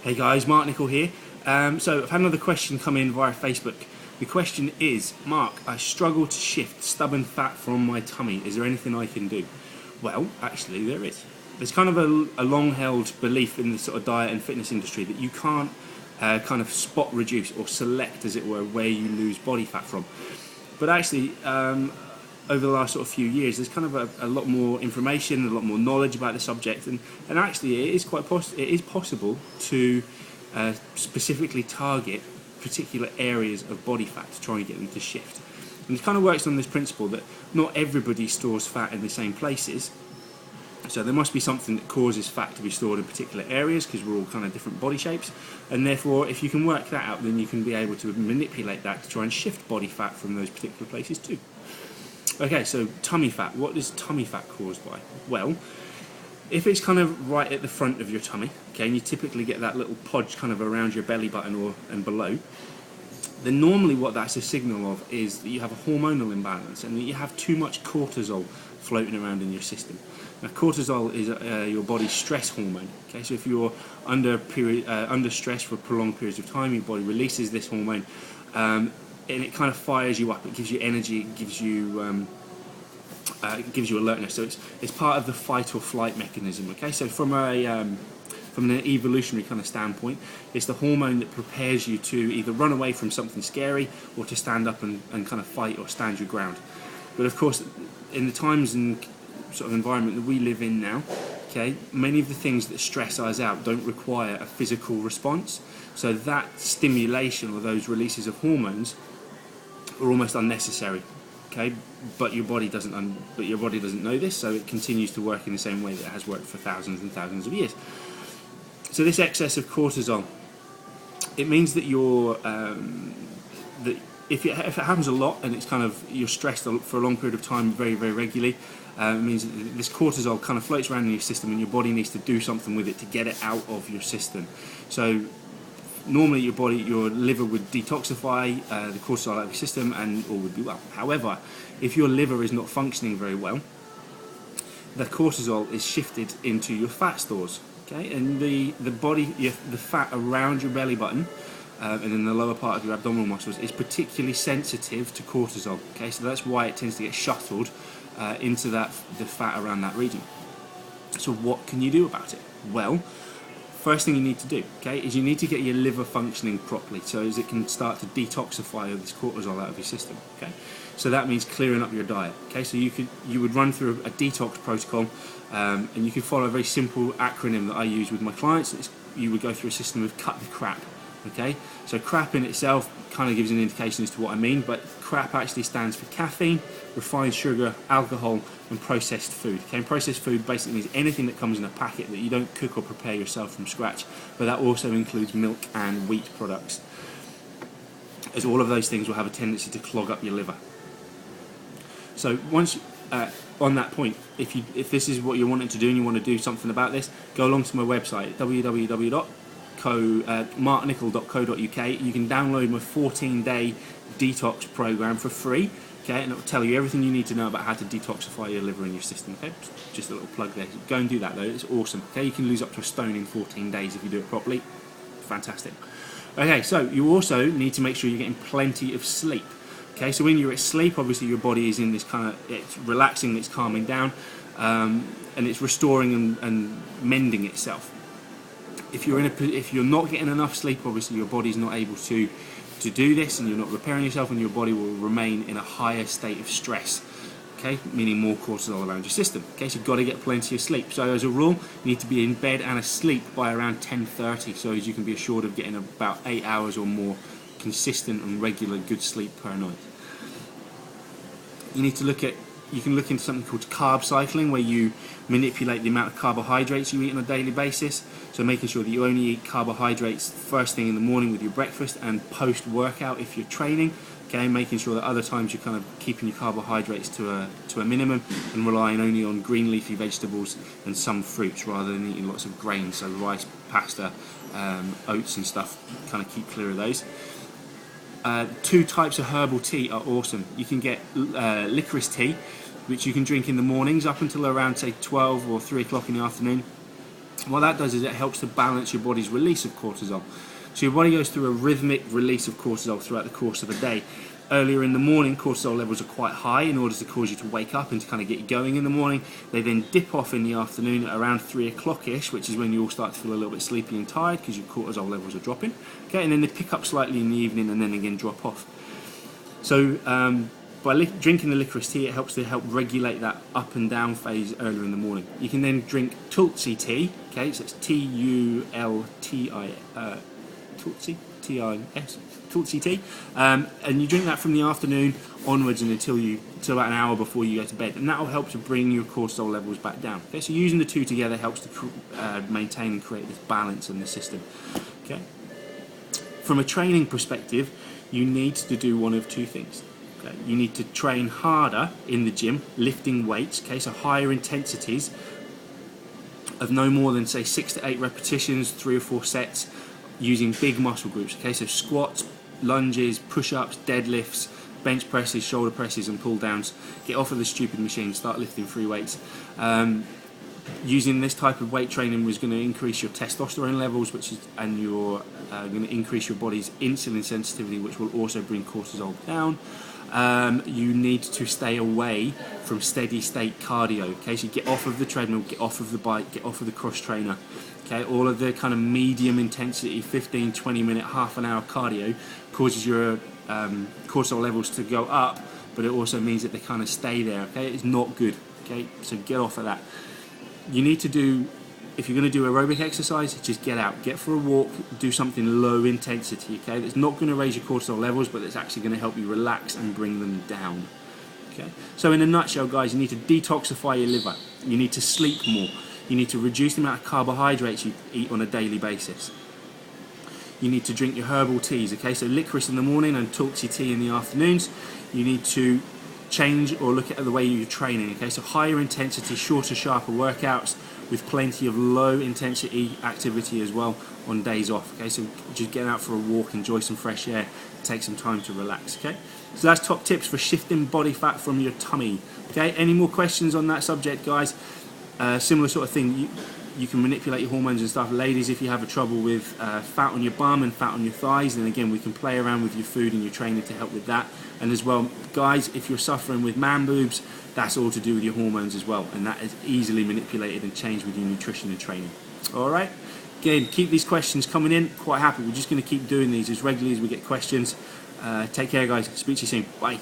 Hey guys, Mark Nicol here. So I've had another question come in via Facebook. The question is, Mark, I struggle to shift stubborn fat from my tummy. Is there anything I can do? Well, actually there is. There's kind of a long-held belief in the sort of diet and fitness industry that you can't kind of spot reduce or select, as it were, where you lose body fat from. But actually, over the last sort of few years, there's kind of a lot more information, a lot more knowledge about the subject, and actually it is it is possible to specifically target particular areas of body fat to try and get them to shift. And it kind of works on this principle that not everybody stores fat in the same places. So there must be something that causes fat to be stored in particular areas, because we're all kind of different body shapes, and therefore if you can work that out, then you can be able to manipulate that to try and shift body fat from those particular places too. Okay, so tummy fat. What is tummy fat caused by? Well, if it's kind of right at the front of your tummy, okay, and you typically get that little podge kind of around your belly button and below, then normally what that's a signal of is that you have a hormonal imbalance and that you have too much cortisol floating around in your system. Now, cortisol is your body's stress hormone. Okay, so if you're under stress for prolonged periods of time, your body releases this hormone. And it kind of fires you up. It gives you energy. It gives you alertness. So it's part of the fight or flight mechanism. Okay, so from an evolutionary kind of standpoint, it's the hormone that prepares you to either run away from something scary or to stand up and kind of fight or stand your ground. But of course, in the times and sort of environment that we live in now, okay, many of the things that stress us out don't require a physical response. So that stimulation or those releases of hormones are almost unnecessary, okay? But your body doesn't know this, so it continues to work in the same way that it has worked for thousands and thousands of years. So this excess of cortisol, it means that that if it happens a lot and it's kind of you're stressed for a long period of time, very very regularly, it means that this cortisol kind of floats around in your system, and your body needs to do something with it to get it out of your system. So normally your liver would detoxify the cortisol out of your system and all would be well. However, if your liver is not functioning very well, the cortisol is shifted into your fat stores. Okay, and the fat around your belly button and in the lower part of your abdominal muscles is particularly sensitive to cortisol. Okay, so that's why it tends to get shuttled into the fat around that region. So what can you do about it? Well, first thing you need to do, okay, is you need to get your liver functioning properly, so as it can start to detoxify this cortisol out of your system. Okay, so that means clearing up your diet. Okay, so you would run through a detox protocol, and you can follow a very simple acronym that I use with my clients. You would go through a system of cut the crap. Okay, so crap in itself kind of gives an indication as to what I mean, but crap actually stands for caffeine, refined sugar, alcohol, and processed food. Okay, and processed food basically means anything that comes in a packet that you don't cook or prepare yourself from scratch, but that also includes milk and wheat products, as all of those things will have a tendency to clog up your liver. So once on that point, if this is what you're wanting to do and you want to do something about this, go along to my website, www.marknicol.co.uk. You can download my 14-day detox program for free. Okay, and it will tell you everything you need to know about how to detoxify your liver and your system. Okay, just a little plug there. Go and do that though. It's awesome. Okay, you can lose up to a stone in 14 days if you do it properly. Fantastic. Okay, so you also need to make sure you're getting plenty of sleep. Okay, so when you're at sleep, obviously your body is in this kind of, it's relaxing, it's calming down, and it's restoring and mending itself. If you're not getting enough sleep, obviously your body's not able to do this, and you're not repairing yourself, and your body will remain in a higher state of stress. Okay, meaning more cortisol around your system. Okay, so you've got to get plenty of sleep. So as a rule, you need to be in bed and asleep by around 10:30, so as you can be assured of getting about 8 hours or more consistent and regular good sleep per night. You can look into something called carb cycling, where you manipulate the amount of carbohydrates you eat on a daily basis. So making sure that you only eat carbohydrates first thing in the morning with your breakfast and post-workout if you're training. Okay, making sure that other times you're kind of keeping your carbohydrates to a minimum and relying only on green leafy vegetables and some fruits rather than eating lots of grains, so rice, pasta, oats and stuff. Kind of keep clear of those. 2 types of herbal tea are awesome. You can get licorice tea, which you can drink in the mornings up until around say 12 or 3 o'clock in the afternoon. What that does is it helps to balance your body's release of cortisol. So your body goes through a rhythmic release of cortisol throughout the course of a day. Earlier in the morning, cortisol levels are quite high in order to cause you to wake up and to kind of get you going in the morning. They then dip off in the afternoon at around 3 o'clock-ish, which is when you all start to feel a little bit sleepy and tired because your cortisol levels are dropping. Okay, and then they pick up slightly in the evening and then again drop off. So by drinking the licorice tea, it helps to help regulate that up and down phase earlier in the morning. You can then drink Tulsi tea, okay, so it's Tulti, Tulsi, T-I-S, Tulsi tea, and you drink that from the afternoon onwards and until about an hour before you go to bed, and that will help to bring your cortisol levels back down. Okay, so using the two together helps to maintain and create this balance in the system. Okay, from a training perspective, you need to do one of two things. Okay, you need to train harder in the gym, lifting weights. Okay, so higher intensities of no more than say 6 to 8 repetitions, 3 or 4 sets, using big muscle groups. Okay, so squats, lunges, push-ups, deadlifts, bench presses, shoulder presses, and pull downs. Get off of the stupid machine. Start lifting free weights. Using this type of weight training was going to increase your testosterone levels, and you're going to increase your body's insulin sensitivity, which will also bring cortisol down. You need to stay away from steady state cardio. Okay, so you get off of the treadmill, get off of the bike, get off of the cross trainer. Okay, all of the kind of medium intensity 15, 20 minute, half an hour cardio causes your cortisol levels to go up, but it also means that they kind of stay there. Okay, it's not good. Okay, so get off of that. You need to do, if you're going to do aerobic exercise, just get out, get for a walk, do something low intensity. Okay, that's not going to raise your cortisol levels, but it's actually going to help you relax and bring them down. Okay, so in a nutshell, guys, you need to detoxify your liver. You need to sleep more. You need to reduce the amount of carbohydrates you eat on a daily basis. You need to drink your herbal teas. Okay, so licorice in the morning and Tulsi tea in the afternoons. You need to change or look at the way you're training. Okay, so higher intensity, shorter, sharper workouts with plenty of low intensity activity as well on days off. Okay, so just get out for a walk, enjoy some fresh air, take some time to relax. Okay, so that's top tips for shifting body fat from your tummy. Okay, any more questions on that subject, guys? Similar sort of thing. You can manipulate your hormones and stuff. Ladies, if you have a trouble with fat on your bum and fat on your thighs, then again we can play around with your food and your training to help with that. And as well, guys, if you're suffering with man boobs, that's all to do with your hormones as well, and that is easily manipulated and changed with your nutrition and training. All right, again, keep these questions coming in. Quite happy. We're just going to keep doing these as regularly as we get questions. Take care, guys. Speak to you soon. Bye.